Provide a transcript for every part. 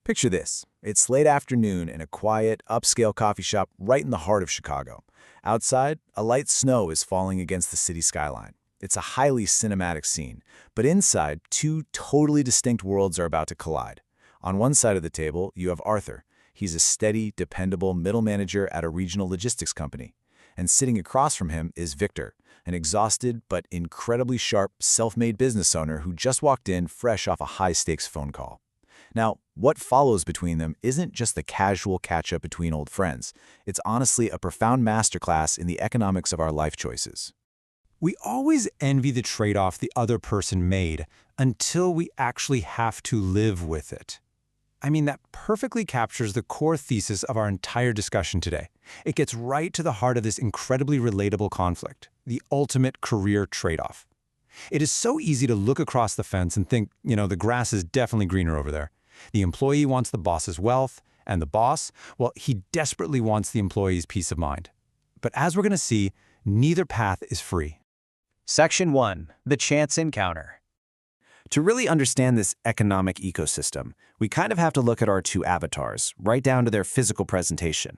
Picture this. It's late afternoon in a quiet, upscale coffee shop right in the heart of Chicago. Outside, a light snow is falling against the city skyline. It's a highly cinematic scene, but inside, two totally distinct worlds are about to collide. On one side of the table, you have Arthur. He's a steady, dependable middle manager at a regional logistics company. And sitting across from him is Victor, an exhausted but incredibly sharp, self-made business owner who just walked in fresh off a high-stakes phone call. Now, what follows between them isn't just the casual catch-up between old friends. It's honestly a profound masterclass in the economics of our life choices. We always envy the trade-off the other person made until we actually have to live with it. I mean, that perfectly captures the core thesis of our entire discussion today. It gets right to the heart of this incredibly relatable conflict, the ultimate career trade-off. It is so easy to look across the fence and think, the grass is definitely greener over there. The employee wants the boss's wealth, and the boss, well, he desperately wants the employee's peace of mind. But as we're going to see, neither path is free. Section 1. The Chance Encounter. To really understand this economic ecosystem, we kind of have to look at our two avatars, right down to their physical presentation.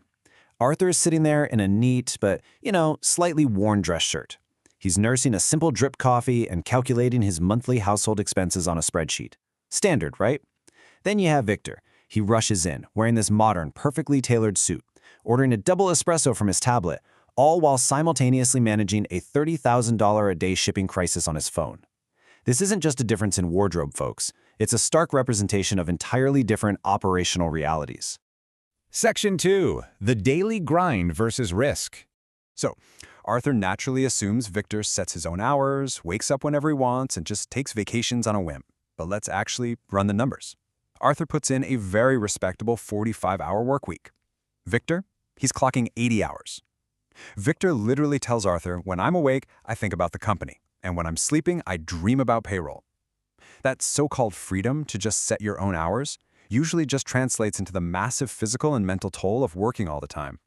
Arthur is sitting there in a neat but, slightly worn dress shirt. He's nursing a simple drip coffee and calculating his monthly household expenses on a spreadsheet. Standard, right? Then you have Victor. He rushes in, wearing this modern, perfectly tailored suit, ordering a double espresso from his tablet, all while simultaneously managing a $30,000 a day shipping crisis on his phone. This isn't just a difference in wardrobe, folks. It's a stark representation of entirely different operational realities. Section 2. The Daily Grind versus Risk. So, Arthur naturally assumes Victor sets his own hours, wakes up whenever he wants, and just takes vacations on a whim. But let's actually run the numbers. Arthur puts in a very respectable 45-hour work week. Victor, he's clocking 80 hours. Victor literally tells Arthur, when I'm awake, I think about the company, and when I'm sleeping, I dream about payroll. That so-called freedom to just set your own hours usually just translates into the massive physical and mental toll of working all the time.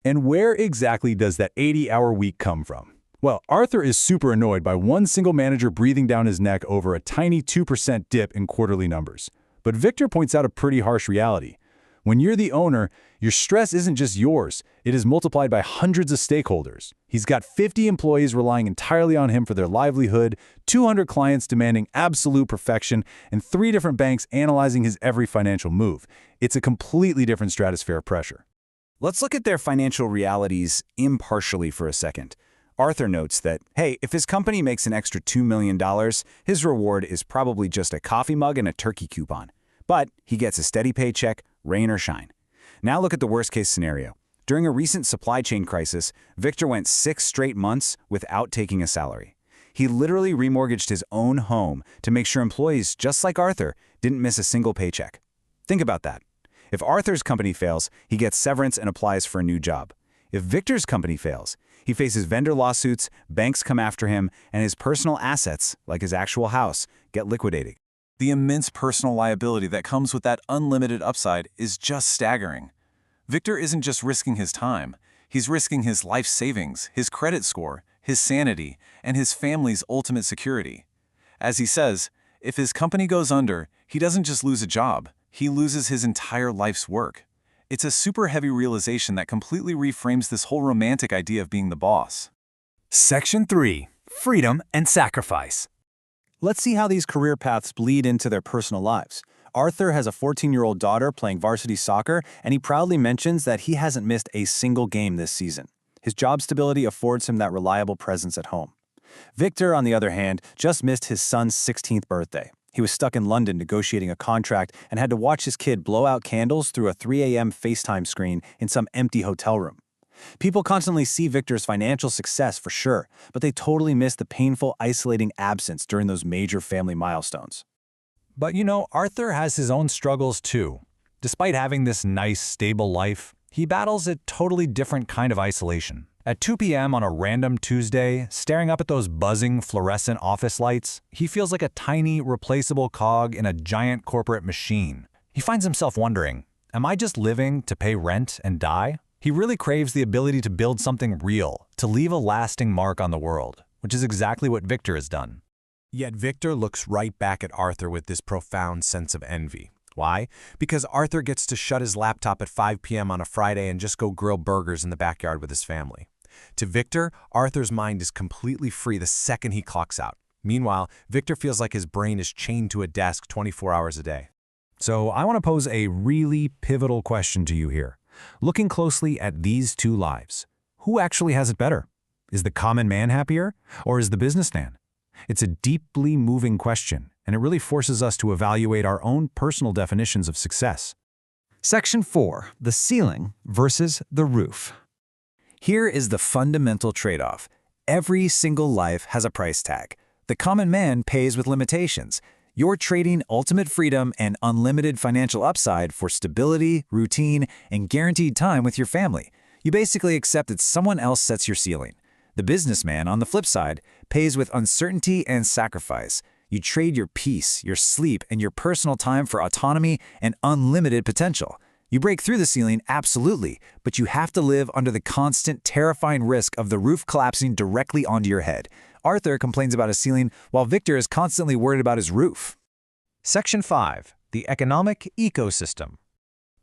And where exactly does that 80-hour week come from? Well, Arthur is super annoyed by one single manager breathing down his neck over a tiny 2% dip in quarterly numbers. But Victor points out a pretty harsh reality. When you're the owner, your stress isn't just yours. It is multiplied by hundreds of stakeholders. He's got 50 employees relying entirely on him for their livelihood, 200 clients demanding absolute perfection, and 3 different banks analyzing his every financial move. It's a completely different stratosphere of pressure. Let's look at their financial realities impartially for a second. Arthur notes that, hey, if his company makes an extra $2 million, his reward is probably just a coffee mug and a turkey coupon. But he gets a steady paycheck, rain or shine. Now look at the worst-case scenario. During a recent supply chain crisis, Victor went 6 straight months without taking a salary. He literally remortgaged his own home to make sure employees, just like Arthur, didn't miss a single paycheck. Think about that. If Arthur's company fails, he gets severance and applies for a new job. If Victor's company fails, he faces vendor lawsuits, banks come after him, and his personal assets, like his actual house, get liquidated. The immense personal liability that comes with that unlimited upside is just staggering. Victor isn't just risking his time. He's risking his life savings, his credit score, his sanity, and his family's ultimate security. As he says, if his company goes under, he doesn't just lose a job, he loses his entire life's work. It's a super heavy realization that completely reframes this whole romantic idea of being the boss. Section 3. Freedom and Sacrifice. Let's see how these career paths bleed into their personal lives. Arthur has a 14-year-old daughter playing varsity soccer, and he proudly mentions that he hasn't missed a single game this season. His job stability affords him that reliable presence at home. Victor, on the other hand, just missed his son's 16th birthday. He was stuck in London negotiating a contract and had to watch his kid blow out candles through a 3 a.m. FaceTime screen in some empty hotel room. People constantly see Victor's financial success for sure, but they totally miss the painful, isolating absence during those major family milestones. But Arthur has his own struggles too. Despite having this nice, stable life, he battles a totally different kind of isolation. At 2 p.m. on a random Tuesday, staring up at those buzzing fluorescent office lights, he feels like a tiny, replaceable cog in a giant corporate machine. He finds himself wondering, am I just living to pay rent and die? He really craves the ability to build something real, to leave a lasting mark on the world, which is exactly what Victor has done. Yet Victor looks right back at Arthur with this profound sense of envy. Why? Because Arthur gets to shut his laptop at 5 p.m. on a Friday and just go grill burgers in the backyard with his family. To Victor, Arthur's mind is completely free the second he clocks out. Meanwhile, Victor feels like his brain is chained to a desk 24 hours a day. So I want to pose a really pivotal question to you here. Looking closely at these two lives, who actually has it better? Is the common man happier, or is the businessman? It's a deeply moving question, and it really forces us to evaluate our own personal definitions of success. Section 4. The ceiling versus the roof. Here is the fundamental trade-off. Every single life has a price tag. The common man pays with limitations. You're trading ultimate freedom and unlimited financial upside for stability, routine, and guaranteed time with your family. You basically accept that someone else sets your ceiling. The businessman, on the flip side, pays with uncertainty and sacrifice. You trade your peace, your sleep, and your personal time for autonomy and unlimited potential. You break through the ceiling, absolutely, but you have to live under the constant, terrifying risk of the roof collapsing directly onto your head. Arthur complains about his ceiling, while Victor is constantly worried about his roof. Section 5. The economic ecosystem.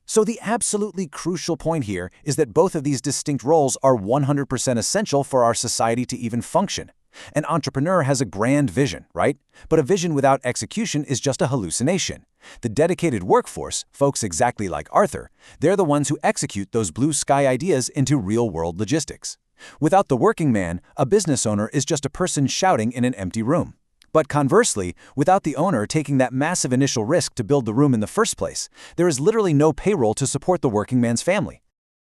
So the absolutely crucial point here is that both of these distinct roles are 100% essential for our society to even function. An entrepreneur has a grand vision, right? But a vision without execution is just a hallucination. The dedicated workforce, folks exactly like Arthur, they're the ones who execute those blue sky ideas into real-world logistics. Without the working man, a business owner is just a person shouting in an empty room. But conversely, without the owner taking that massive initial risk to build the room in the first place, there is literally no payroll to support the working man's family.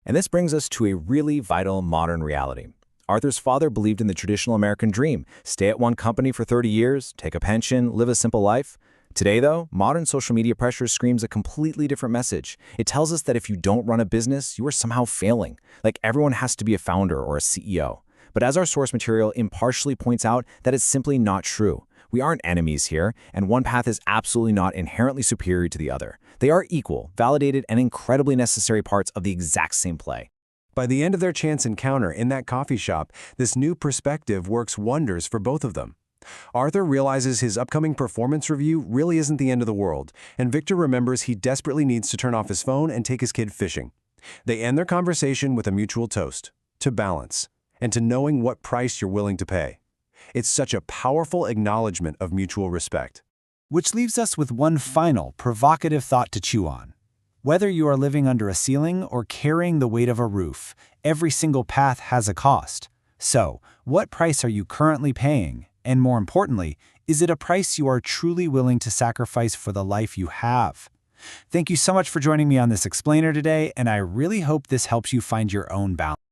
And this brings us to a really vital modern reality. Arthur's father believed in the traditional American dream: stay at one company for 30 years, take a pension, live a simple life. Today, though, modern social media pressure screams a completely different message. It tells us that if you don't run a business, you are somehow failing, like everyone has to be a founder or a CEO. But as our source material impartially points out, that is simply not true. We aren't enemies here, and one path is absolutely not inherently superior to the other. They are equal, validated, and incredibly necessary parts of the exact same play. By the end of their chance encounter in that coffee shop, this new perspective works wonders for both of them. Arthur realizes his upcoming performance review really isn't the end of the world, and Victor remembers he desperately needs to turn off his phone and take his kid fishing. They end their conversation with a mutual toast: to balance, and to knowing what price you're willing to pay. It's such a powerful acknowledgement of mutual respect. Which leaves us with one final, provocative thought to chew on. Whether you are living under a ceiling or carrying the weight of a roof, every single path has a cost. So, what price are you currently paying? And more importantly, is it a price you are truly willing to sacrifice for the life you have? Thank you so much for joining me on this explainer today, and I really hope this helps you find your own balance.